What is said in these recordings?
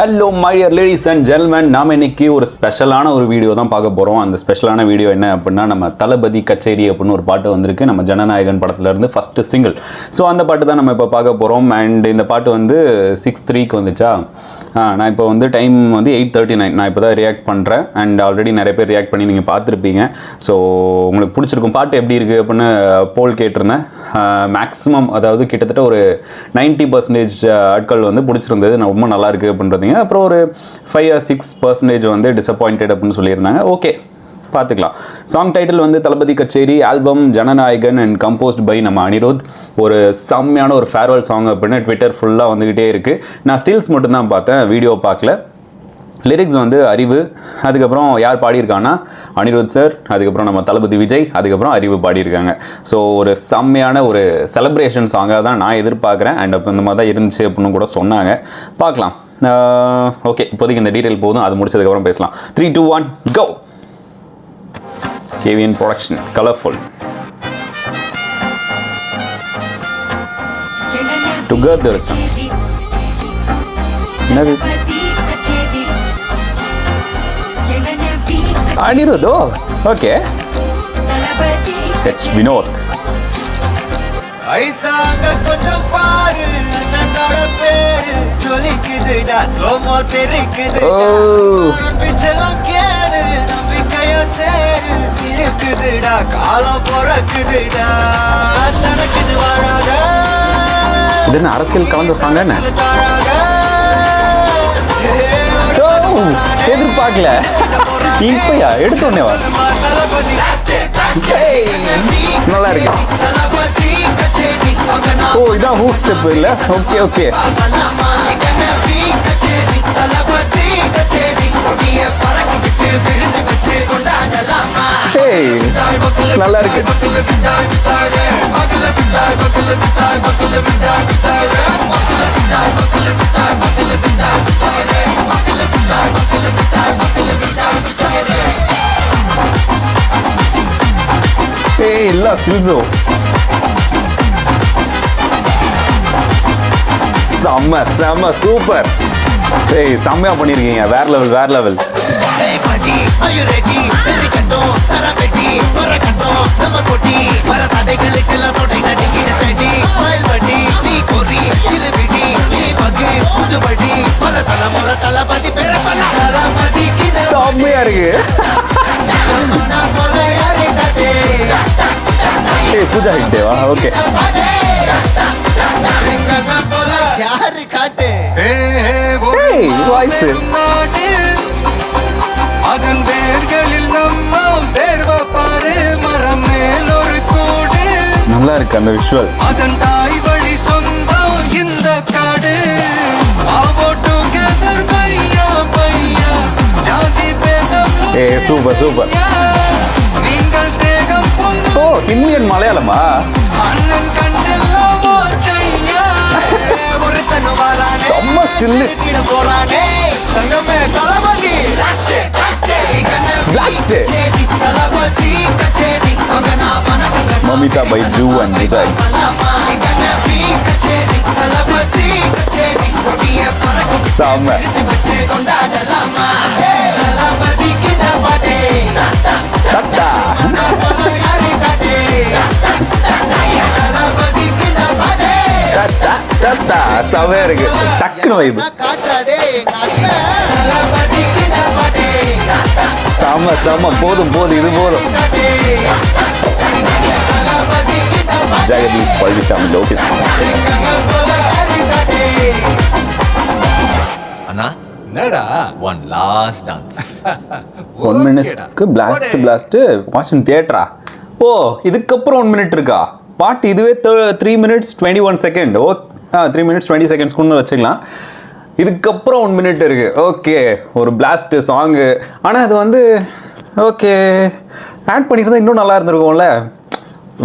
Hello my dear ladies and gentlemen, நாம் இன்னைக்கு ஒரு ஸ்பெஷலான ஒரு வீடியோ தான் பார்க்க போகிறோம். அந்த ஸ்பெஷலான வீடியோ என்ன அப்படின்னா, நம்ம தளபதி கச்சேரி அப்படின்னு ஒரு பாட்டு வந்திருக்கு நம்ம ஜனநாயகன் படத்துலேருந்து ஃபஸ்ட்டு சிங்கிள். ஸோ அந்த பாட்டு தான் நம்ம இப்போ பார்க்க போகிறோம். அண்ட் இந்த பாட்டு வந்து 6/3 வந்துச்சா. நான் இப்போ வந்து டைம் வந்து 8:39. நான் இப்போ தான் ரியாக்ட் பண்ணுறேன். அண்ட் ஆல்ரெடி நிறைய பேர் ரியாக்ட் பண்ணி நீங்கள் பார்த்துருப்பீங்க. ஸோ உங்களுக்கு பிடிச்சிருக்கும் பாட்டு எப்படி இருக்குது அப்படின்னு போல் கேட்டிருந்தேன். மேக்ஸிமம் அதாவது கிட்டத்தட்ட ஒரு 90% ஆட்கள் வந்து பிடிச்சிருந்தது, ரொம்ப நல்லா இருக்குது அப்படின்றதுங்க. அப்புறம் ஒரு 5 or 6% வந்து டிசப்பாயிண்டட் அப்படின்னு சொல்லியிருந்தாங்க. ஓகே, பார்த்துக்கலாம். சாங் டைட்டில் வந்து Thalapathy Kacheri, album Jananayagan and composed by நம்ம அனிருத். ஒரு செம்மையான ஒரு ஃபேர்வெல் சாங் அப்படின்னு ட்விட்டர் ஃபுல்லாக வந்துக்கிட்டே இருக்குது. நான் ஸ்டில்ஸ் மட்டும்தான் பார்த்தேன், வீடியோ பார்க்கல. லிரிக்ஸ் வந்து அறிவு, அதுக்கப்புறம் யார் பாடியிருக்காங்கன்னா அனிருத் சார், அதுக்கப்புறம் நம்ம தளபதி விஜய், அதுக்கப்புறம் அறிவு பாடியிருக்காங்க. ஸோ ஒரு செம்மையான ஒரு செலிப்ரேஷன் சாங்காக தான் நான் எதிர்பார்க்குறேன். அண்ட் அப்போ இந்த மாதிரி தான் இருந்துச்சு அப்படின்னு கூட சொன்னாங்க. பார்க்கலாம். ஓகே, இப்போதைக்கு இந்த டீட்டெயில் போதும், அது முடிச்சதுக்கப்புறம் பேசலாம். 3, 2, 1 go. KVN production, colourful together. என்னது அனிருத்தோ? Okay, H Vinoth. ஐசாங்க கொஞ்சம் பாரு, அண்ணனோட பேரு சொல்லிக்குதுடா, ஸ்லோமோ தெரிக்குதுடா, பிச்செல்லாம் கேளு, நம்பிக்கையோ சேரு இருக்குதுடா, காலம் பிறக்குதுடா, தனக்குன்னு வாழாத. இது என்ன அரசியல் கலந்த சாங்? என்ன எதிர்பார்க்கல, இப்பயா எடுத்தோடனே வா. நல்லா இருக்கு. ஓ, இதான் ஹூக் ஸ்டெப் இல்ல? Okay okay. நல்லா இருக்கு. எல்லா ஸ்டில்ஸும் செம்ம செம்ம சூப்பர். செம்மையா பண்ணிருக்கீங்க, வேற லெவல் வேற லெவல். செம்மையா இருக்கு. பூஜா ஹிட்டேவா? ஓகே. யாரு காட்டு வாய்ஸ் அதன் வேர்களில் நம்ம வேர்வ பாரு, மரம் மேல் ஒரு கூடு. நல்லா இருக்கு அந்த விஷுவல். அதன் தாய் வழி சொந்தம் இந்த காடு. Super super. நீங்கள் ஸ்நேகம் ஓ, ஹிந்தி அண்ட் மலையாளமா? அண்ணன் கண்ணெல்லாம் ஓச்சையா. ஒரு தனுவாரானே செம்ம ஸ்டில்லு. போறானே தங்கமே தளபதி பிளாஸ்ட். தளபதி கச்சேரி மமிதா பைஜு அண்ட் விஜய். செம்ம. தட்டா தட்டா தட்டா செம்மையா இருக்கு. டக்குனு வைப்பு. செம்ம செம்ம. போதும் போதும், இது போதும். ஜெகதீஷ், பழனிசாமி, லோகேஷ். அண்ணா என்னடா ஒன் லாஸ்ட் டான்ஸ் 1 மினிட்க்கு பிளாஸ்ட் வாட்சிங் தியேட்டரா? ஓ, இதுக்கப்புறம் 1 மினிட் இருக்கா பாட்டு? இதுவே 3 minutes 21 seconds. ஓ 3 minutes 20 seconds வச்சுக்கலாம். இதுக்கப்புறம் 1 மினிட் இருக்குது. ஓகே, ஒரு பிளாஸ்ட் சாங்கு. ஆனால் அது வந்து ஓகே ஆட் பண்ணியிருந்தா இன்னும் நல்லா இருந்திருக்கும்ல.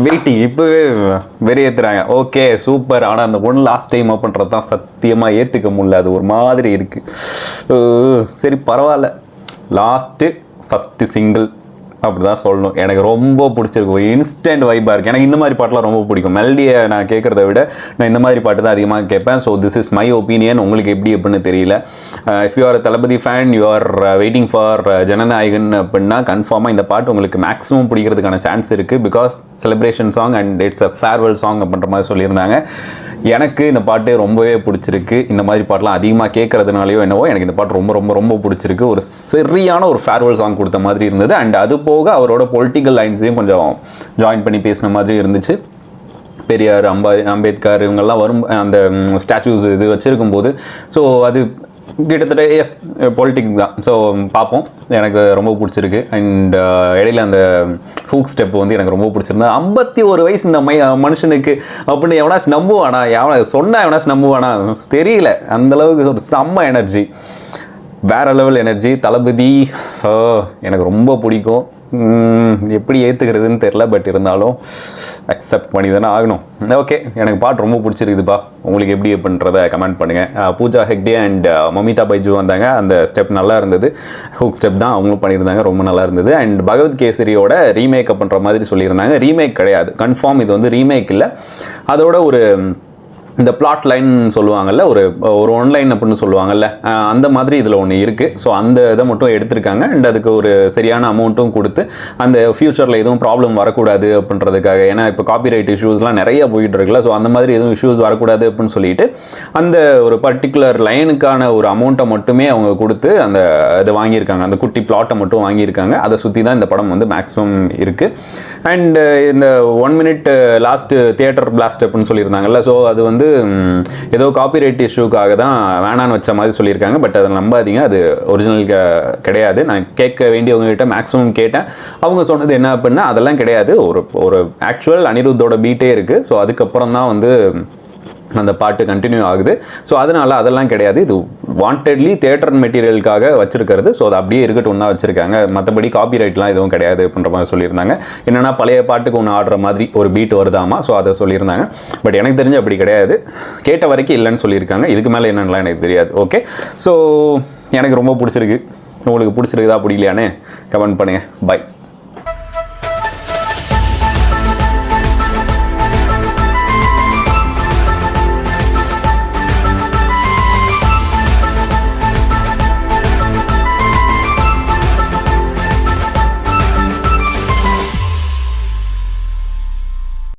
வெயிட்டிங் இப்போவே வெறியேற்றுறாங்க. Okay super. ஆனால் அந்த ஒன் லாஸ்ட் டைம் அப்படின்றது தான் சத்தியமாக ஏற்றுக்க முடியல. அது ஒரு மாதிரி இருக்குது. சரி பரவாயில்ல. லாஸ்ட்டு ஃபஸ்ட்டு சிங்கிள் அப்படி தான் சொல்லணும். எனக்கு ரொம்ப பிடிச்சிருக்கு, ஒரு இன்ஸ்டன்ட் வைப்பாக இருக்குது. எனக்கு இந்த மாதிரி பாட்டெலாம் ரொம்ப பிடிக்கும். மெலடியை நான் கேட்குறத விட நான் இந்த மாதிரி பாட்டு தான் அதிகமாக கேட்பேன். So this is my opinion. உங்களுக்கு எப்படி அப்படின்னு தெரியல. If you are Thalapathy fan, you are waiting for Jananayagan அப்படின்னா கன்ஃபார்மாக இந்த பாட்டு உங்களுக்கு மேக்ஸிமம் பிடிக்கிறதுக்கான சான்ஸ் இருக்குது. Because celebration song and it's a farewell song அப்படின்ற மாதிரி சொல்லியிருந்தாங்க. எனக்கு இந்த பாட்டு ரொம்பவே பிடிச்சிருக்கு. இந்த மாதிரி பாட்டெலாம் அதிகமாக கேட்கறதுனாலையோ என்னவோ எனக்கு இந்த பாட்டு ரொம்ப ரொம்ப ரொம்ப பிடிச்சிருக்கு. ஒரு சரியான ஒரு ஃபேர்வெல் சாங் கொடுத்த மாதிரி இருந்தது. அண்ட் அது போக அவரோட பொலிட்டிக்கல் லைன்ஸையும் கொஞ்சம் ஜாயின் பண்ணி பேசின மாதிரி இருந்துச்சு. பெரியார், அம்பேத்கர் இவங்கெல்லாம் வரும் அந்த ஸ்டாச்சூஸ் இது வச்சுருக்கும் போது, ஸோ அது கிட்டத்தட்ட எஸ் பொலிட்டிக்ஸ் தான். ஸோ பார்ப்போம். எனக்கு ரொம்ப பிடிச்சிருக்கு. அண்ட் இடையில அந்த ஹூக் ஸ்டெப் வந்து எனக்கு ரொம்ப பிடிச்சிருந்தது. 51 வயசு இந்த மனுஷனுக்கு அப்படின்னு எவனாச்சும் நம்புவானா? சொன்னால் எவனாச்சும் நம்புவானா தெரியல. அந்தளவுக்கு ஒரு செம்ம எனர்ஜி, வேற லெவல் எனர்ஜி. தளபதி எனக்கு ரொம்ப பிடிக்கும். எப்படி ஏற்றுக்கிறதுன்னு தெரில, பட் இருந்தாலும் அக்செப்ட் பண்ணி தானே ஆகணும். ஓகே, எனக்கு பாட்டு ரொம்ப பிடிச்சிருக்குதுப்பா. உங்களுக்கு எப்படி அப்படின்றத கமெண்ட் பண்ணுங்கள். பூஜா ஹெக்டே அண்ட் மமிதா பைஜு வந்தாங்க. அந்த ஸ்டெப் நல்லா இருந்தது. ஹூக் ஸ்டெப் தான் அவங்களும் பண்ணியிருந்தாங்க, ரொம்ப நல்லா இருந்தது. அண்ட் பகவத் கேசரியோட ரீமேக் அப்படின்ற மாதிரி சொல்லியிருந்தாங்க. ரீமேக் கிடையாது, கன்ஃபார்ம் இது வந்து ரீமேக் இல்லை. அதோட ஒரு இந்த பிளாட் லைன் சொல்லுவாங்கள்ல, ஒரு ஒன்லைன் அப்படின்னு சொல்லுவாங்கள்ல, அந்த மாதிரி இதில் ஒன்று இருக்குது. ஸோ அந்த இதை மட்டும் எடுத்திருக்காங்க. அண்ட் அதுக்கு ஒரு சரியான அமௌண்ட்டும் கொடுத்து அந்த ஃப்யூச்சரில் எதுவும் ப்ராப்ளம் வரக்கூடாது அப்படின்றதுக்காக. ஏன்னா இப்போ காப்பிரைட் இஷ்யூஸ்லாம் நிறைய போயிட்டு இருக்குல்ல. ஸோ அந்த மாதிரி எதுவும் இஷ்யூஸ் வரக்கூடாது அப்படின்னு சொல்லிட்டு அந்த ஒரு பர்டிகுலர் லைனுக்கான ஒரு அமௌண்ட்டை மட்டுமே அவங்க கொடுத்து அந்த இதை வாங்கியிருக்காங்க. அந்த குட்டி பிளாட்டை மட்டும் வாங்கியிருக்காங்க. அதை சுற்றி தான் இந்த படம் வந்து மேக்ஸிமம் இருக்குது. அண்ட் இந்த 1 minute லாஸ்ட்டு தியேட்டர் பிளாஸ்ட் அப்படின்னு சொல்லியிருந்தாங்கல்ல. ஸோ அது வந்து ஏதோ காப்பிரைட் இஷ்யூக்காக தான் வேணான்னு வச்ச மாதிரி சொல்லியிருக்காங்க. பட் அதை நம்பாதீங்க, அது ஒரிஜினல் கிடையாது. நான் கேட்க வேண்டியவங்ககிட்ட மேக்ஸிமம் கேட்டேன். அவங்க சொன்னது என்ன அப்படின்னா அதெல்லாம் கிடையாது, ஒரு ஆக்சுவல் அனிருத்தோட பீட்டே இருக்குது. ஸோ அதுக்கப்புறம் தான் வந்து அந்த பாட்டு கண்டினியூ ஆகுது. ஸோ அதனால் அதெல்லாம் கிடையாது, இது வாண்டட்லி தியேட்டர் மெட்டீரியலுக்காக வச்சுருக்கிறது. ஸோ அது அப்படியே இருக்கட்டும் தான் வச்சுருக்காங்க. மற்றபடி காப்பிரைட்லாம் எதுவும் கிடையாது அப்படின்ற மாதிரி சொல்லியிருந்தாங்க. என்னென்னா பழைய பாட்டுக்கு ஒன்று ஆடுற மாதிரி ஒரு பீட் வருதாமா. ஸோ அதை சொல்லியிருந்தாங்க. பட் எனக்கு தெரிஞ்சு அப்படி கிடையாது, கேட்ட வரைக்கும் இல்லைன்னு சொல்லியிருக்காங்க. இதுக்கு மேலே என்னென்னலாம் எனக்கு தெரியாது. ஓகே, ஸோ எனக்கு ரொம்ப பிடிச்சிருக்கு. உங்களுக்கு பிடிச்சிருக்குதா பிடிக்கலையானே கமெண்ட் பண்ணுங்கள். பை.